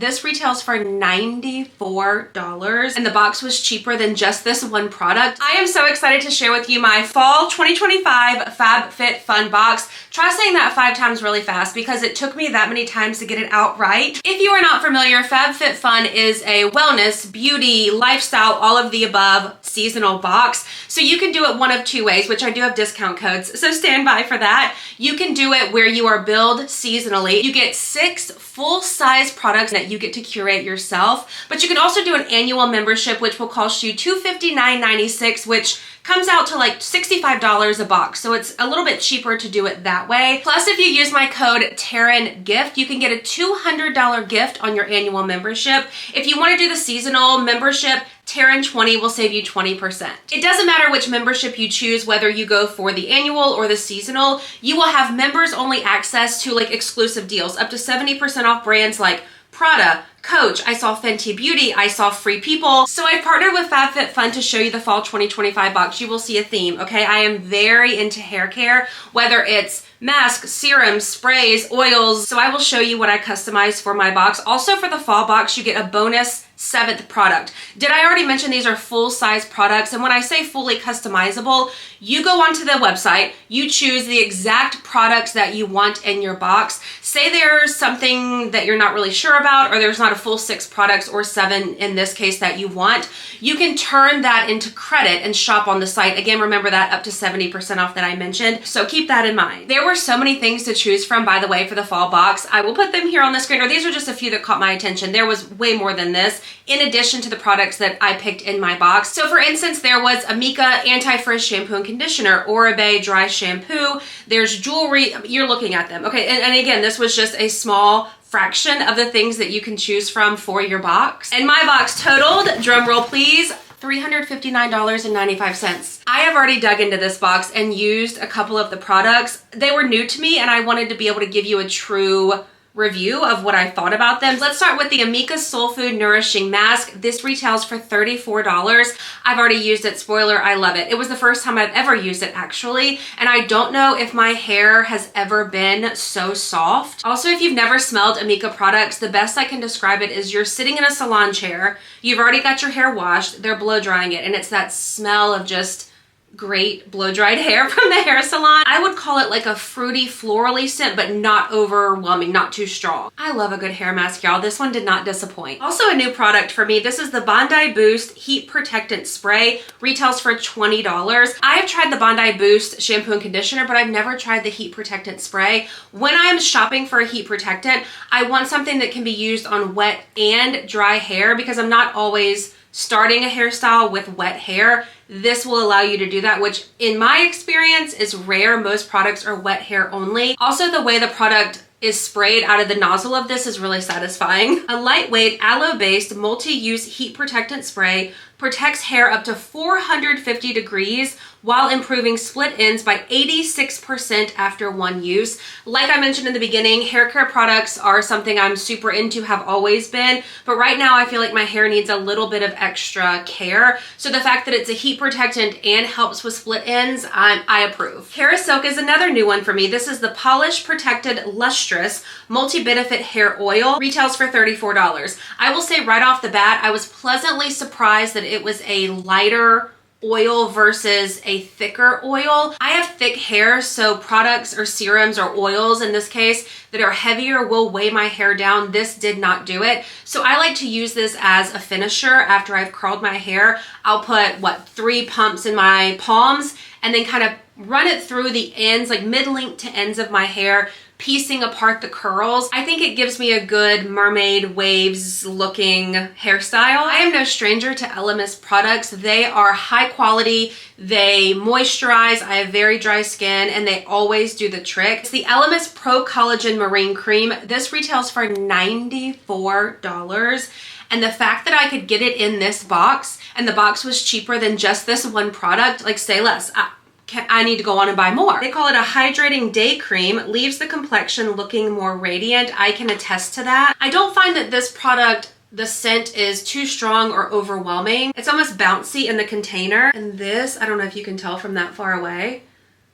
This retails for $94 and the box was cheaper than just this one product. I am so excited to share with you my fall 2025 FabFitFun box. Try saying that 5 times really fast because it took me that many times to get it out right. If you are not familiar, FabFitFun is a wellness, beauty, lifestyle, all of the above seasonal box. So you can do it one of 2 ways, which I do have discount codes, so stand by for that. You can do it where you are billed seasonally. You get 6 full-size products that you get to curate yourself, but you can also do an annual membership, which will cost you $259.96, which comes out to like $65 a box. So it's a little bit cheaper to do it that way. Plus, if you use my code Taren gift, you can get a $200 gift on your annual membership. If you want to do the seasonal membership, Taren 20 will save you 20%. It doesn't matter which membership you choose, whether you go for the annual or the seasonal, you will have members only access to like exclusive deals, up to 70% off brands like Prada, Coach, I saw Fenty Beauty, I saw Free People. So I partnered with FabFitFun to show you the fall 2025 box. You will see a theme, okay? I am very into hair care, whether it's masks, serums, sprays, oils. So I will show you what I customize for my box. Also for the fall box, you get a bonus 7th product. Did I already mention these are full-size products? And when I say fully customizable, you go onto the website, you choose the exact products that you want in your box. Say there's something that you're not really sure about, or there's not a full 6 products or 7 in this case that you want. You can turn that into credit and shop on the site. Again, remember that up to 70% off that I mentioned. So keep that in mind. There were so many things to choose from, by the way, for the fall box. I will put them here on the screen, or these are just a few that caught my attention. There was way more than this, in addition to the products that I picked in my box. So for instance, there was Amika Anti-Frizz Shampoo and Conditioner, Oribe Dry Shampoo, there's jewelry, you're looking at them. Okay, and again, this was just a small fraction of the things that you can choose from for your box. And my box totaled, drum roll please, $359.95. I have already dug into this box and used a couple of the products. They were new to me and I wanted to be able to give you a true review of what I thought about them. Let's start with the Amika Soul Food Nourishing Mask. This retails for $34. I've already used it. Spoiler, I love it. It was the first time I've ever used it actually, and I don't know if my hair has ever been so soft. Also, if you've never smelled Amika products, the best I can describe it is you're sitting in a salon chair, you've already got your hair washed, they're blow drying it, and it's that smell of just great blow-dried hair from the hair salon. I would call it like a fruity, florally scent, but not overwhelming, not too strong. I love a good hair mask, y'all. This one did not disappoint. Also a new product for me. This is the Bondi Boost Heat Protectant Spray. Retails for $20. I have tried the Bondi Boost shampoo and conditioner, but I've never tried the heat protectant spray. When I'm shopping for a heat protectant, I want something that can be used on wet and dry hair because I'm not always starting a hairstyle with wet hair. This will allow you to do that, which in my experience is rare. Most products are wet hair only. Also, the way the product is sprayed out of the nozzle of this is really satisfying. A lightweight aloe-based multi-use heat protectant spray protects hair up to 450 degrees while improving split ends by 86% after one use. Like I mentioned in the beginning, hair care products are something I'm super into, have always been, but right now I feel like my hair needs a little bit of extra care. So the fact that it's a heat protectant and helps with split ends, I approve. Carousil is another new one for me. This is the Polish Protected Lustrous Multi-Benefit Hair Oil. Retails for $34. I will say right off the bat, I was pleasantly surprised that it was a lighter oil versus a thicker oil. I have thick hair, so products or serums or oils in this case that are heavier will weigh my hair down. This did not do it. So I like to use this as a finisher after I've curled my hair. I'll put, 3 pumps in my palms and then kind of run it through the ends, like mid-length to ends of my hair, piecing apart the curls. I think it gives me a good mermaid waves looking hairstyle. I am no stranger to Eleus products. They are high quality, they moisturize, I have very dry skin, and they always do the trick. It's the Eleus Pro Collagen Marine Cream. This retails for $94. And the fact that I could get it in this box, and the box was cheaper than just this one product, like say less. I need to go on and buy more. They call it a hydrating day cream, leaves the complexion looking more radiant. I can attest to that. I don't find that this product, the scent is too strong or overwhelming. It's almost bouncy in the container. And this, I don't know if you can tell from that far away,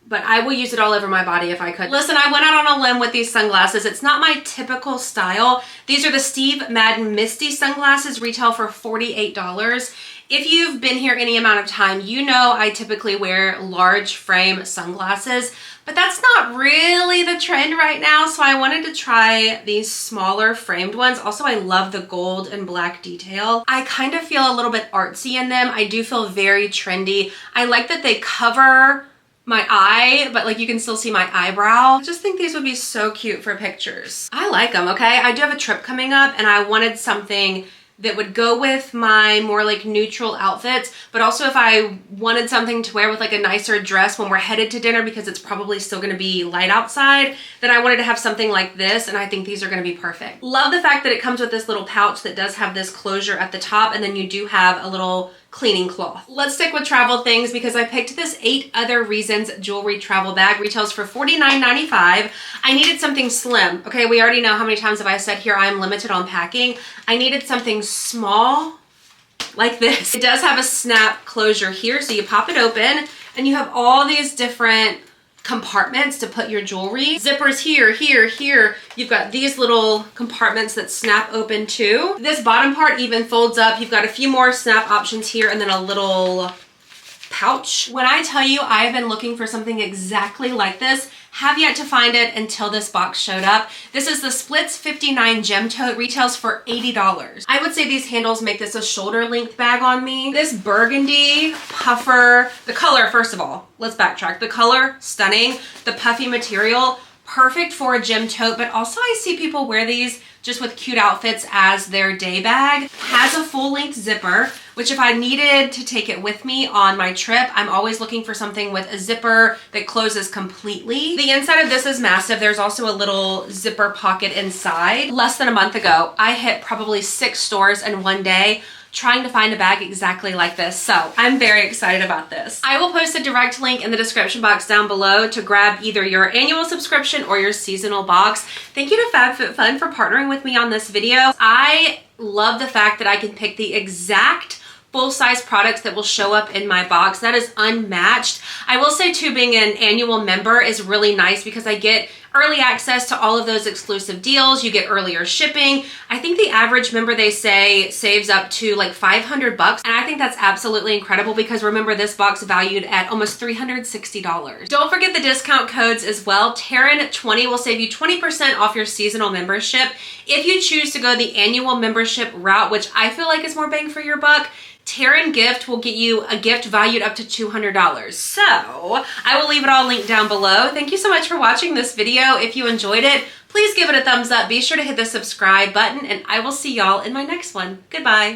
but I will use it all over my body if I could. Listen, I went out on a limb with these sunglasses. It's not my typical style. These are the Steve Madden Misty sunglasses, retail for $48. If you've been here any amount of time, you know I typically wear large frame sunglasses, but that's not really the trend right now, so I wanted to try these smaller framed ones. Also, I love the gold and black detail. I kind of feel a little bit artsy in them. I do feel very trendy. I like that they cover my eye, but like you can still see my eyebrow. I just think these would be so cute for pictures. I like them, okay? I do have a trip coming up and I wanted something that would go with my more like neutral outfits, but also if I wanted something to wear with like a nicer dress when we're headed to dinner because it's probably still gonna be light outside, then I wanted to have something like this, and I think these are gonna be perfect. Love the fact that it comes with this little pouch that does have this closure at the top, and then you do have a little cleaning cloth. Let's stick with travel things because I picked this 8 Other Reasons jewelry travel bag. Retails for $49.95. I needed something slim. Okay, we already know how many times have I said here I'm limited on packing. I needed something small like this. It does have a snap closure here, so you pop it open and you have all these different compartments to put your jewelry. Zippers here, here, here. You've got these little compartments that snap open too. This bottom part even folds up. You've got a few more snap options here and then a little pouch. When I tell you I've been looking for something exactly like this, have yet to find it until this box showed up. This is the Splits 59 Gem Tote, retails for $80. I would say these handles make this a shoulder length bag on me. This burgundy puffer, the color, first of all, let's backtrack. The color, stunning. The puffy material, perfect for a gym tote, but also I see people wear these just with cute outfits as their day bag. Has a full length zipper, which if I needed to take it with me on my trip, I'm always looking for something with a zipper that closes completely. The inside of this is massive. There's also a little zipper pocket inside. Less than a month ago, I hit probably 6 stores in one day trying to find a bag exactly like this. So I'm very excited about this. I will post a direct link in the description box down below to grab either your annual subscription or your seasonal box. Thank you to FabFitFun for partnering with me on this video. I love the fact that I can pick the exact full-size products that will show up in my box. That is unmatched. I will say too, being an annual member is really nice because I get early access to all of those exclusive deals. You get earlier shipping. I think the average member, they say, saves up to like $500, and I think that's absolutely incredible because remember, this box valued at almost $360. Don't forget the discount codes as well. Taren 20 will save you 20% off your seasonal membership. If you choose to go the annual membership route, which I feel like is more bang for your buck, Taren gift will get you a gift valued up to $200. So I will leave it all linked down below. Thank you so much for watching this video. If you enjoyed it, please give it a thumbs up. Be sure to hit the subscribe button, and I will see y'all in my next one. Goodbye.